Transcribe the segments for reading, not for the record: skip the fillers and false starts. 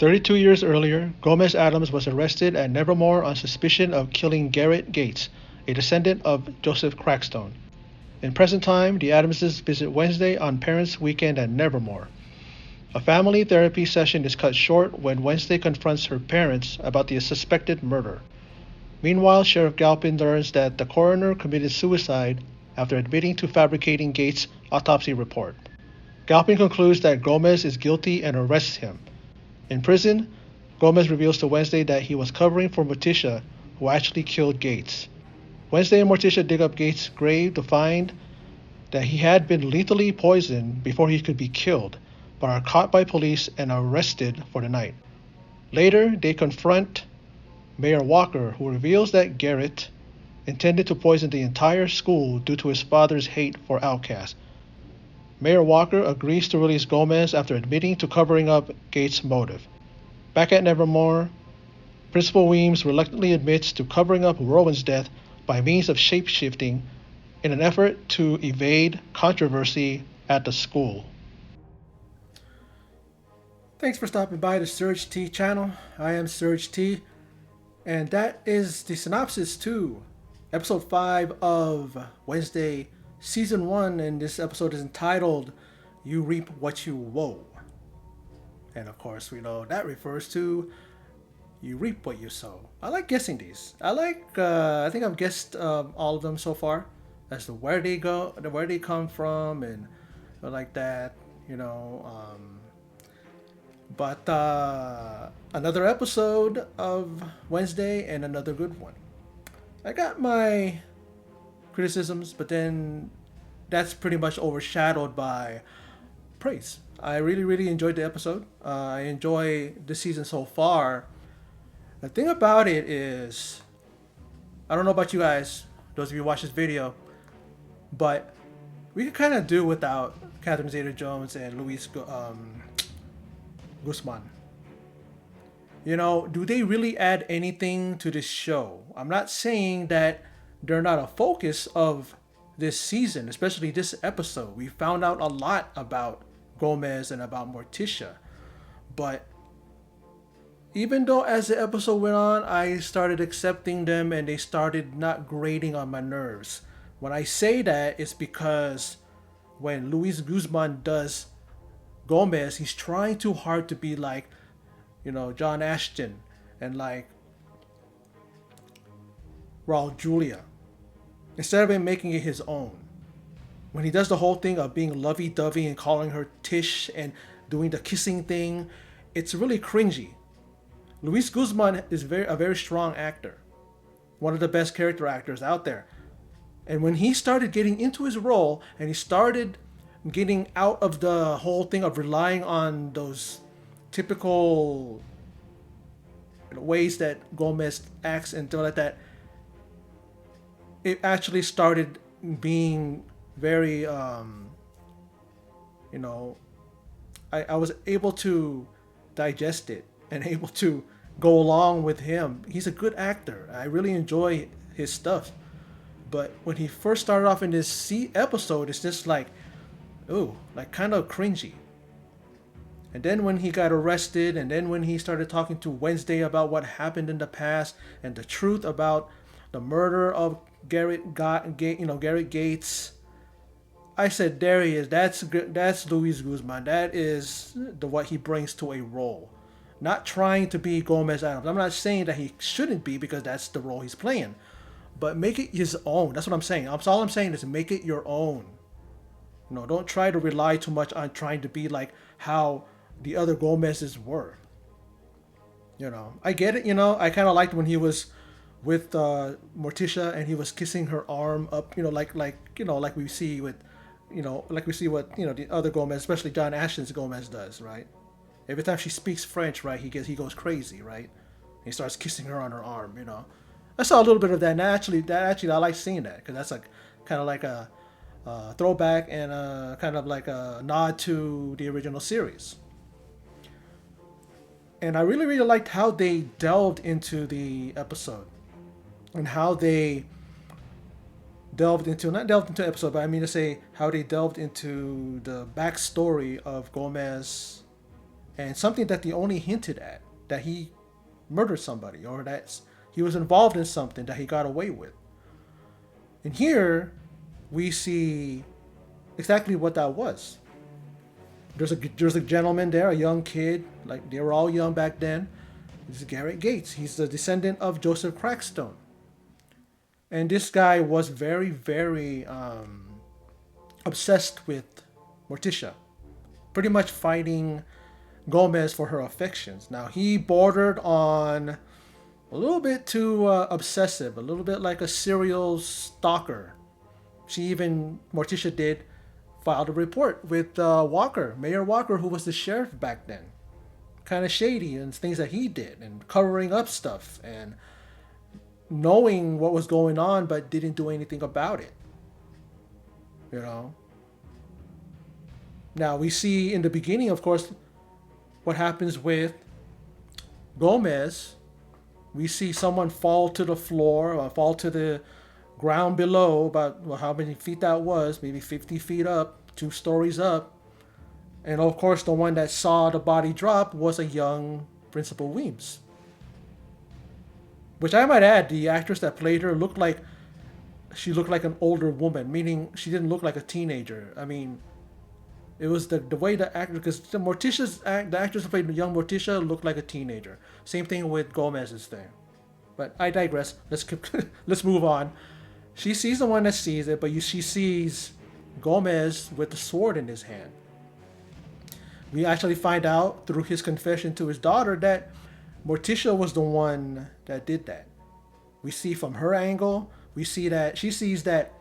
32 years earlier, Gomez Addams was arrested at Nevermore on suspicion of killing Garrett Gates, a descendant of Joseph Crackstone. In present time, the Addamses visit Wednesday on Parents' Weekend at Nevermore. A family therapy session is cut short when Wednesday confronts her parents about the suspected murder. Meanwhile, Sheriff Galpin learns that the coroner committed suicide after admitting to fabricating Gates' autopsy report. Galpin concludes that Gomez is guilty and arrests him. In prison, Gomez reveals to Wednesday that he was covering for Morticia, who actually killed Gates. Wednesday and Morticia dig up Gates' grave to find that he had been lethally poisoned before he could be killed, but are caught by police and arrested for the night. Later, they confront Mayor Walker, who reveals that Garrett intended to poison the entire school due to his father's hate for outcasts. Mayor Walker agrees to release Gomez after admitting to covering up Gates' motive. Back at Nevermore, Principal Weems reluctantly admits to covering up Rowan's death by means of shape-shifting in an effort to evade controversy at the school. Thanks for stopping by the Surge T channel. I am Surge T, and that is the synopsis to episode 5 of Wednesday Season 1, and this episode is entitled You Reap What You Woe. And of course, we know that refers to you reap what you sow. I like guessing these. I think I've guessed all of them so far as to where they go, where they come from, and like that, But another episode of Wednesday and another good one. I got my criticisms, but then that's pretty much overshadowed by praise. I really enjoyed the episode. I enjoy the season so far. The thing about it is, I don't know about you guys, those of you who watch this video, but we can kind of do without Catherine Zeta-Jones and Luis Guzman. Do they really add anything to this show? I'm not saying that they're not a focus of this season, especially this episode. We found out a lot about Gomez and about Morticia, but even though as the episode went on, I started accepting them and they started not grating on my nerves. When I say that, it's because when Luis Guzman does Gomez, he's trying too hard to be like, John Ashton and like Raul Julia, instead of him making it his own. When he does the whole thing of being lovey-dovey and calling her Tish and doing the kissing thing, it's really cringy. Luis Guzman is a very strong actor, one of the best character actors out there. And when he started getting into his role and he started getting out of the whole thing of relying on those typical ways that Gomez acts and stuff like that, it actually started being very, I was able to digest it and able to go along with him. He's a good actor. I really enjoy his stuff. But when he first started off in this episode, it's just like, ooh, like kind of cringy. And then when he got arrested, and then when he started talking to Wednesday about what happened in the past and the truth about the murder of Garrett Gates, I said, there he is. That's Luis Guzman. That is what he brings to a role. Not trying to be Gomez Addams. I'm not saying that he shouldn't be, because that's the role he's playing. But make it his own. That's what I'm saying. All I'm saying is make it your own. Don't try to rely too much on trying to be like how the other Gomez's were. I get it. I kind of liked when he was with Morticia and he was kissing her arm up. Like we see with, like we see what the other Gomez, especially John Ashton's Gomez does, right? Every time she speaks French, right, he goes crazy, right? He starts kissing her on her arm. I saw a little bit of that. And actually, I like seeing that, because that's like kind of like a throwback and kind of like a nod to the original series. And I really liked how they delved into the episode, and how they not delved into the episode, but I mean to say how they delved into the backstory of Gomez and something that they only hinted at, that he murdered somebody or that he was involved in something that he got away with. And here we see exactly what that was. There's a gentleman there, a young kid, like they were all young back then. This is Garrett Gates. He's the descendant of Joseph Crackstone. And this guy was very, very obsessed with Morticia, pretty much fighting Gomez for her affections. Now, he bordered on a little bit too obsessive, a little bit like a serial stalker. Morticia did, filed a report with Mayor Walker, who was the sheriff back then. Kind of shady and things that he did, and covering up stuff, and knowing what was going on, but didn't do anything about it. You know? Now, we see in the beginning, of course, what happens with Gomez. We see someone fall to the floor, or fall to the ground below, about how many feet that was, maybe 50 feet up, 2 stories up. And of course, the one that saw the body drop was a young Principal Weems. Which I might add, the actress that played her looked like an older woman, meaning she didn't look like a teenager. I mean, it was the way the actor, because the actress who played young Morticia looked like a teenager. Same thing with Gomez's thing. But I digress. Let's move on. She sees the one that sees it, but she sees Gomez with the sword in his hand. We actually find out through his confession to his daughter that Morticia was the one that did that. We see from her angle, we see that she sees that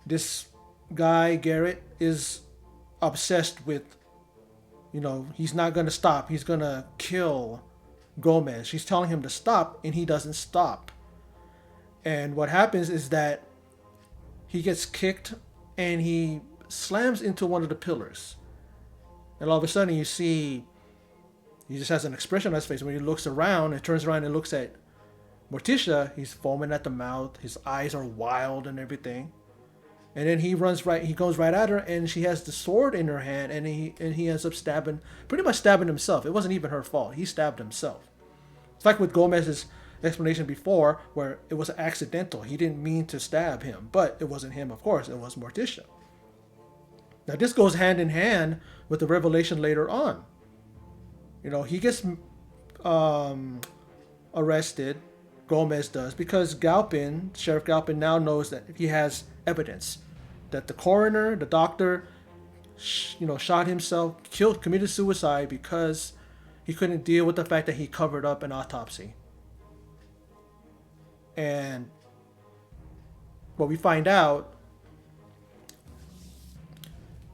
this guy, Garrett, is obsessed with, he's not going to stop. He's going to kill Gomez. She's telling him to stop, and he doesn't stop. And what happens is that he gets kicked, and he slams into one of the pillars. And all of a sudden, you see, he just has an expression on his face. When he looks around and turns around and looks at Morticia, he's foaming at the mouth. His eyes are wild and everything. And then he goes right at her, and she has the sword in her hand, and he ends up pretty much stabbing himself. It wasn't even her fault. He stabbed himself. It's like with Gomez's explanation before, where it was accidental. He didn't mean to stab him, but it wasn't him, of course. It was Morticia. Now, this goes hand in hand with the revelation later on. He gets arrested, Gomez does, because Sheriff Galpin now knows that he has evidence that the coroner, the doctor, shot himself, committed suicide because he couldn't deal with the fact that he covered up an autopsy. And what we find out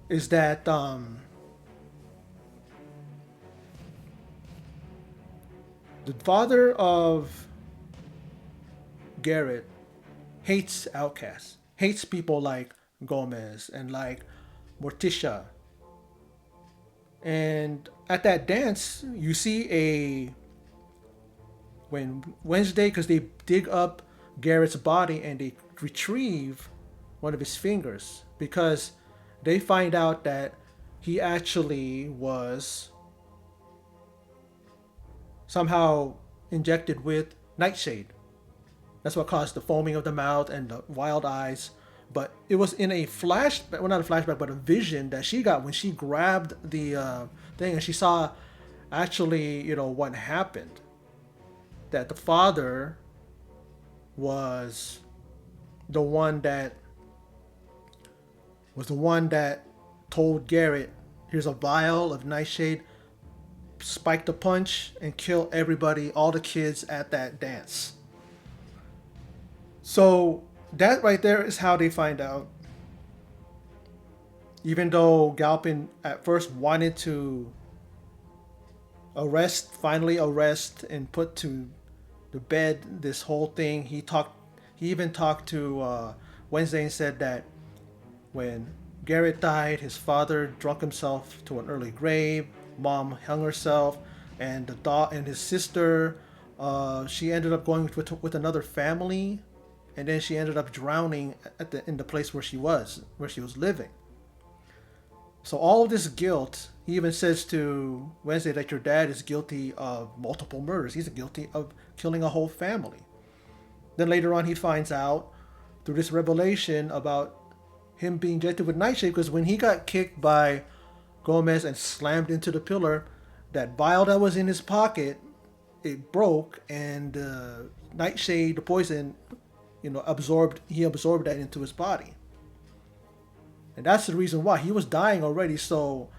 is that the father of Garrett hates outcasts, hates people like Gomez and like Morticia. And at that dance, you see when Wednesday, because they dig up Garrett's body and they retrieve one of his fingers, because they find out that he actually was somehow injected with nightshade. That's what caused the foaming of the mouth and the wild eyes. But it was in a flashback, well, not a flashback, but a vision that she got when she grabbed the thing, and she saw actually, what happened. That the father was the one that told Garrett, here's a vial of nightshade, spike the punch, and kill everybody, all the kids at that dance. So that right there is how they find out. Even though Galpin at first wanted to finally arrest and put to the bed this whole thing, he even talked to Wednesday and said that when Garrett died, his father drunk himself to an early grave, mom hung herself, and his sister, she ended up going with another family. And then she ended up drowning in the place where she was living. So all of this guilt, he even says to Wednesday that your dad is guilty of multiple murders. He's guilty of killing a whole family. Then later on, he finds out through this revelation about him being injected with nightshade, because when he got kicked by Gomez and slammed into the pillar, that vial that was in his pocket, it broke, and nightshade, the poison, absorbed. He absorbed that into his body, and that's the reason why he was dying already. So,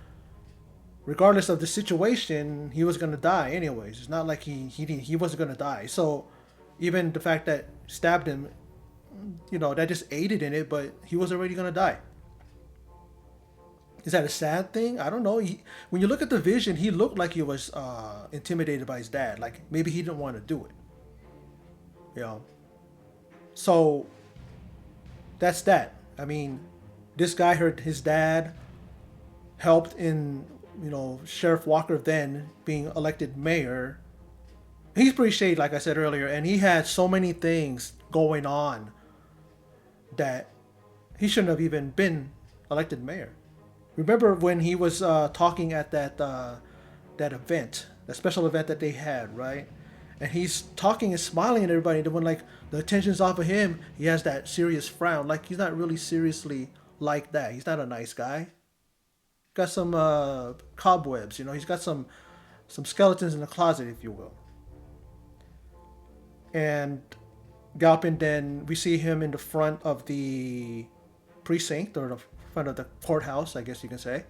regardless of the situation, he was gonna die anyways. It's not like he wasn't gonna die. So, even the fact that stabbed him, that just aided in it. But he was already gonna die. Is that a sad thing? I don't know. When you look at the vision, he looked like he was intimidated by his dad. Like maybe he didn't want to do it. You know. So that's that. I mean, this guy heard his dad helped in, Sheriff Walker then being elected mayor. He's pretty shady, like I said earlier, and he had so many things going on that he shouldn't have even been elected mayor. Remember when he was talking at that event, that special event that they had, right? And he's talking and smiling at everybody. And then when like the attention's off of him, he has that serious frown. Like he's not really seriously like that. He's not a nice guy. Got some cobwebs, He's got some skeletons in the closet, if you will. And Galpin, then we see him in the front of the precinct, or the front of the courthouse, I guess you can say.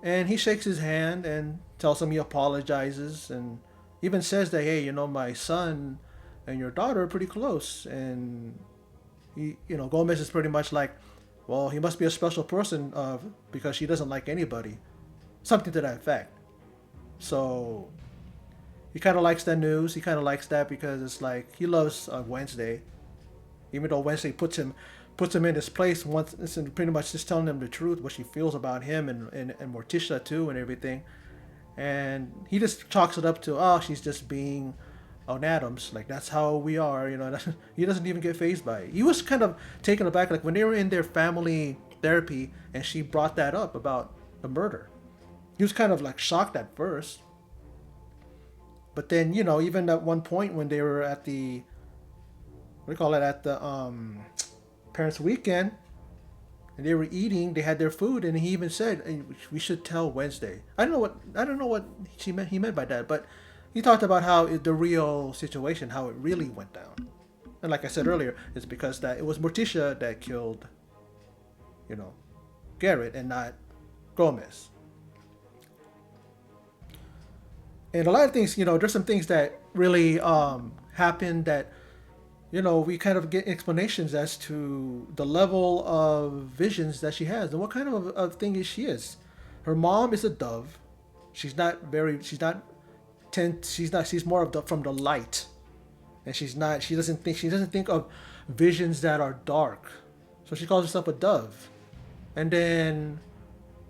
And he shakes his hand and tells him he apologizes, and even says that, hey, my son and your daughter are pretty close. And Gomez is pretty much like, well, he must be a special person because she doesn't like anybody, something to that effect. So he kind of likes that news. He kind of likes that because it's like he loves Wednesday, even though Wednesday puts him in his place once, and pretty much just telling him the truth, what she feels about him and Morticia too, and everything. And he just chalks it up to, oh, she's just being on Addams, like that's how we are, He doesn't even get fazed by it. He was kind of taken aback, like when they were in their family therapy and she brought that up about the murder. He was kind of like shocked at first, but then even at one point when they were at the at the parents' weekend, and they were eating, they had their food, and he even said, hey, we should tell Wednesday. I don't know what he meant by that, but he talked about how the real situation, how it really went down. And like I said earlier, it's because that it was Morticia that killed, Garrett, and not Gomez. And a lot of things, there's some things that really happened that, we kind of get explanations as to the level of visions that she has and what kind of thing is she is. Her mom is a dove. She's more of from the light. And she doesn't think of visions that are dark. So she calls herself a dove. And then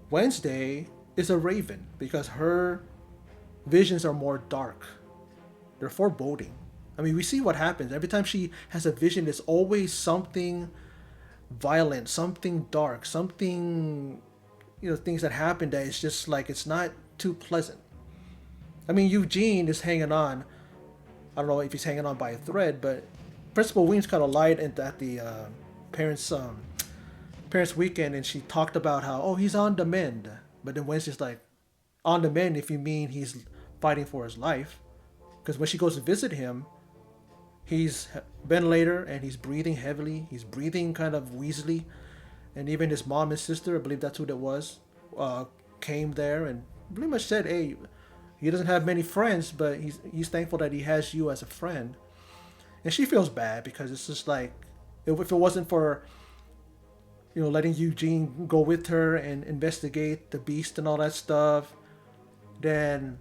Wednesday is a raven because her visions are more dark. They're foreboding. I mean, we see what happens. Every time she has a vision, there's always something violent, something dark, something, things that happen that it's just like it's not too pleasant. I mean, Eugene is hanging on. I don't know if he's hanging on by a thread, but Principal Weems kind of lied at the parents' weekend, and she talked about how, oh, he's on the mend. But then Wednesday's like, on the mend if you mean he's fighting for his life. Because when she goes to visit him, he's ventilator and he's breathing heavily. He's breathing kind of wheezily. And even his mom and sister, I believe that's who that was, came there and pretty much said, hey, he doesn't have many friends, but he's thankful that he has you as a friend. And she feels bad because it's just like, if it wasn't for, letting Eugene go with her and investigate the beast and all that stuff, then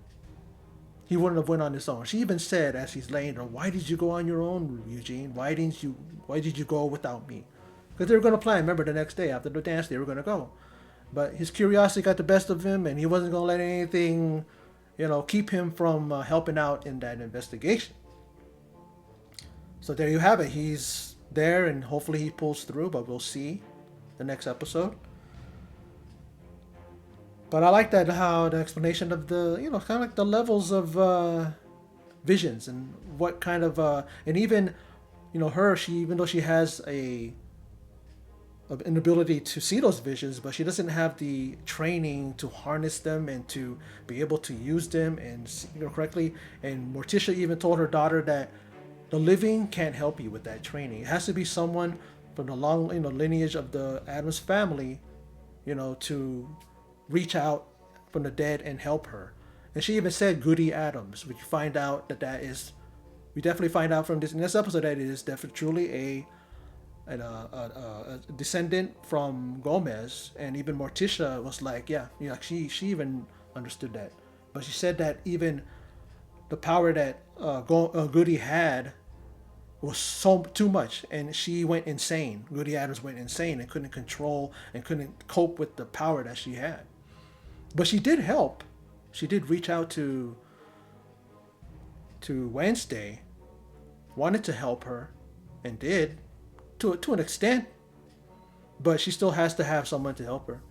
he wouldn't have went on his own. She even said as he's laying there, why did you go on your own, Eugene? Why did you go without me? Because they were going to plan, remember, the next day after the dance, they were going to go. But his curiosity got the best of him, and he wasn't going to let anything, keep him from helping out in that investigation. So there you have it. He's there, and hopefully he pulls through, but we'll see the next episode. But I like that how the explanation of the kind of like the levels of visions and what kind of and even her, she, even though she has an ability to see those visions, but she doesn't have the training to harness them and to be able to use them and correctly. And Morticia even told her daughter that the living can't help you with that training. It has to be someone from the long lineage of the Addams family, to reach out from the dead and help her. And she even said Goody Addams, which you find out that is, we definitely find out from this in this episode that it is definitely truly a descendant from Gomez. And even Morticia was like, yeah, she even understood that. But she said that even the power that Goody had was so too much, and she went insane. Goody Adams went insane and couldn't control and couldn't cope with the power that she had. But she did help. She did reach out to Wednesday, wanted to help her, and did to an extent. But she still has to have someone to help her.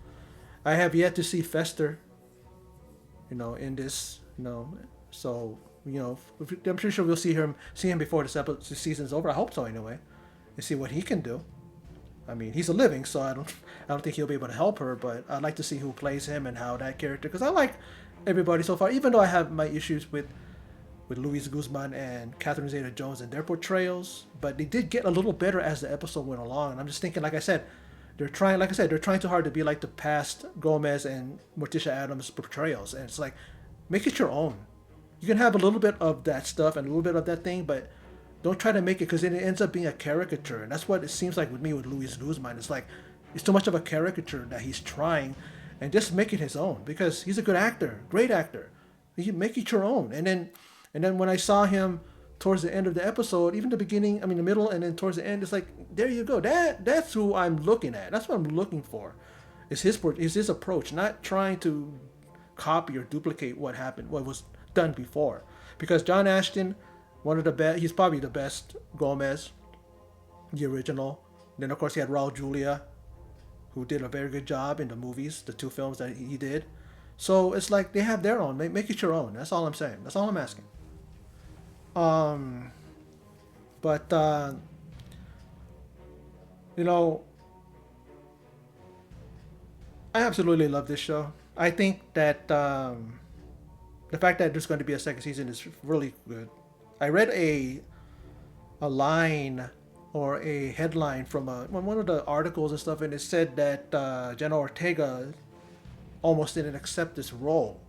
I have yet to see Fester, in this, so I'm pretty sure we'll see him before this season's over. I hope so anyway, and see what he can do. I mean, he's a living, so I don't think he'll be able to help her, but I'd like to see who plays him and how that character, because I like everybody so far, even though I have my issues with Luis Guzman and Catherine Zeta-Jones and their portrayals, but they did get a little better as the episode went along. And I'm just thinking, like I said, they're trying too hard to be like the past Gomez and Morticia Addams portrayals, and it's like, make it your own. You can have a little bit of that stuff and a little bit of that thing, but don't try to make it, because then it ends up being a caricature. And that's what it seems like with me with Luis Guzman. It's like, it's too much of a caricature that he's trying, and just make it his own, because he's a good actor, great actor. You make it your own. And then when I saw him towards the end of the episode, even the beginning, I mean the middle, and then towards the end, it's like, there you go. That's who I'm looking at. That's what I'm looking for. Is his approach, not trying to copy or duplicate what was done before. Because John Ashton, one of the best, he's probably the best Gomez, the original. Then of course he had Raul Julia, who did a very good job in the movies, the 2 films that he did. So it's like they have their own. Make it your own. That's all I'm saying. That's all I'm asking. But I absolutely love this show. I think that the fact that there's going to be a second season is really good. I read a line or a headline from one of the articles and stuff, and it said that Jenna Ortega almost didn't accept this role.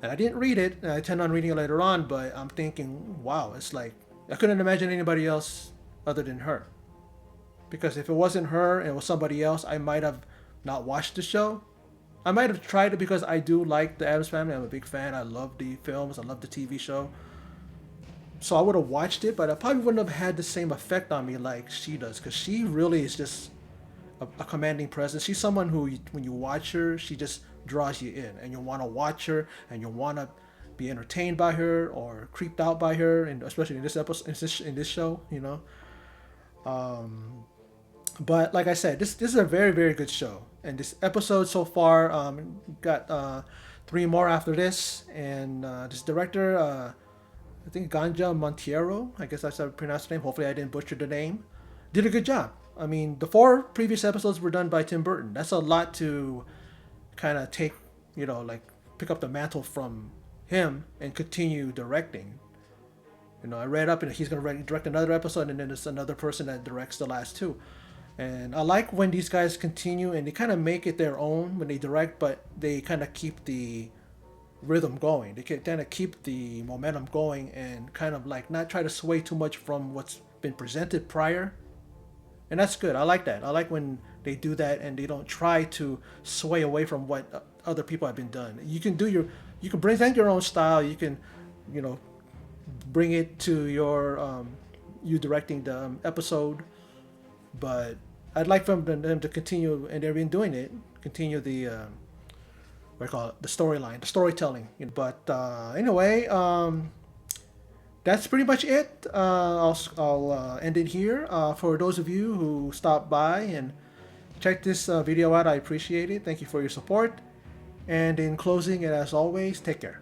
And I didn't read it, and I intend on reading it later on, but I'm thinking, wow, it's like, I couldn't imagine anybody else other than her. Because if it wasn't her and it was somebody else, I might have not watched the show. I might have tried it because I do like the Addams Family. I'm a big fan. I love the films. I love the TV show. So I would have watched it, but I probably wouldn't have had the same effect on me like she does, because she really is just a commanding presence. She's someone who, when you watch her, she just draws you in, and you'll want to watch her, and you'll want to be entertained by her or creeped out by her, and especially in this episode, in this show, But like I said, this is a very, very good show, and this episode so far got 3 more after this, and this director, I think Ganja Monteiro, I guess that's how I pronounce the name. Hopefully I didn't butcher the name. Did a good job. I mean, the 4 previous episodes were done by Tim Burton. That's a lot to kind of take, like pick up the mantle from him and continue directing. I read up and he's going to direct another episode, and then there's another person that directs the last 2. And I like when these guys continue and they kind of make it their own when they direct, but they kind of keep the rhythm going. They can kind of keep the momentum going and kind of like not try to sway too much from what's been presented prior. And that's good. I like that. I like when they do that and they don't try to sway away from what other people have been done. You can present your own style. You can, bring it to your you directing the episode. But I'd like for them to continue, and they've been doing it. Continue the what do you call it? The storyline, the storytelling. But anyway, that's pretty much it. I'll end it here. For those of you who stopped by and checked this video out, I appreciate it. Thank you for your support. And in closing, and as always, take care.